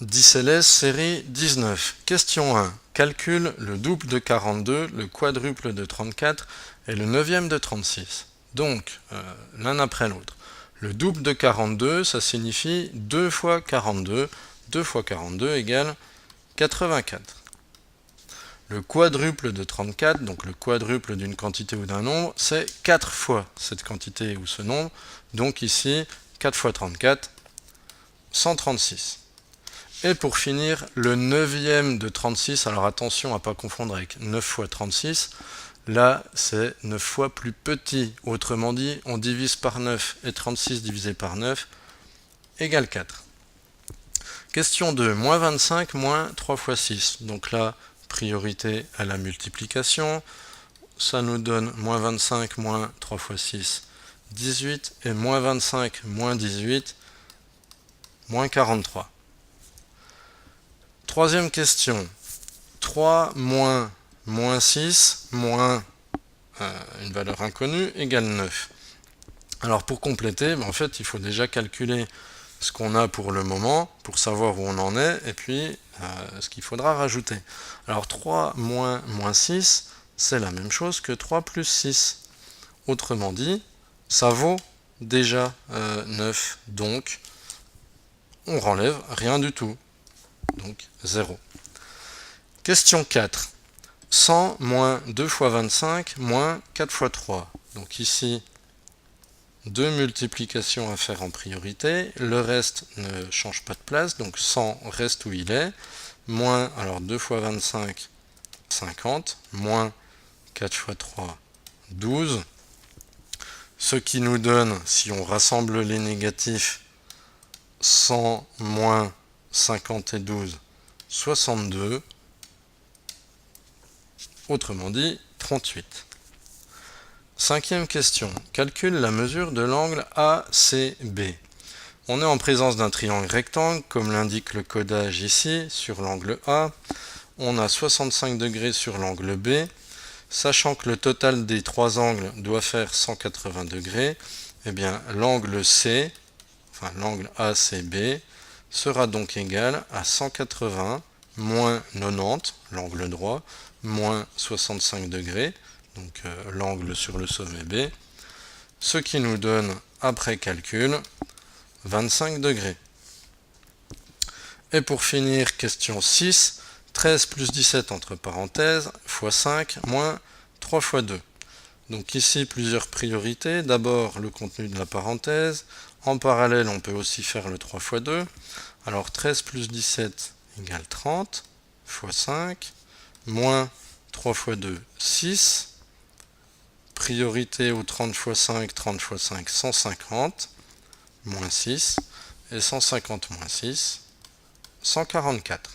10LS série 19. Question 1. Calcule le double de 42, le quadruple de 34 et le neuvième de 36. Donc, l'un après l'autre. Le double de 42, ça signifie 2 fois 42. 2 fois 42 égale 84. Le quadruple de 34, donc le quadruple d'une quantité ou d'un nombre, c'est 4 fois cette quantité ou ce nombre. Donc ici, 4 fois 34, 136. Et pour finir, le neuvième de 36, alors attention à ne pas confondre avec 9 fois 36, là c'est 9 fois plus petit. Autrement dit, on divise par 9 et 36 divisé par 9 égale 4. Question 2, moins 25 moins 3 fois 6. Donc là, priorité à la multiplication. Ça nous donne moins 25 moins 3 fois 6, 18. Et moins 25 moins 18, moins 43. Troisième question. 3 moins 6 moins une valeur inconnue égale 9. Alors pour compléter, en fait, il faut déjà calculer ce qu'on a pour le moment, pour savoir où on en est, et puis ce qu'il faudra rajouter. Alors 3 moins 6, c'est la même chose que 3 plus 6. Autrement dit, ça vaut déjà 9, donc on renlève rien du tout. Donc 0. Question 4. 100 moins 2 fois 25 moins 4 fois 3. Donc ici, deux multiplications à faire en priorité. Le reste ne change pas de place, donc 100 reste où il est. Moins, alors 2 fois 25, 50. Moins 4 fois 3, 12. Ce qui nous donne, si on rassemble les négatifs, 100 moins 50 et 12, 62. Autrement dit, 38. Cinquième question. Calcule la mesure de l'angle ACB. On est en présence d'un triangle rectangle, comme l'indique le codage ici, sur l'angle A. On a 65 degrés sur l'angle B. Sachant que le total des trois angles doit faire 180 degrés, eh bien l'angle C, enfin l'angle ACB, sera donc égal à 180 moins 90, l'angle droit, moins 65 degrés, donc l'angle sur le sommet B, ce qui nous donne, après calcul, 25 degrés. Et pour finir, question 6, 13 plus 17 entre parenthèses, fois 5, moins 3 fois 2. Donc ici, plusieurs priorités. D'abord, le contenu de la parenthèse. En parallèle, on peut aussi faire le 3 fois 2. Alors 13 plus 17 égale 30, fois 5, moins 3 fois 2, 6. Priorité au 30 fois 5, 30 fois 5, 150, moins 6. Et 150 moins 6, 144.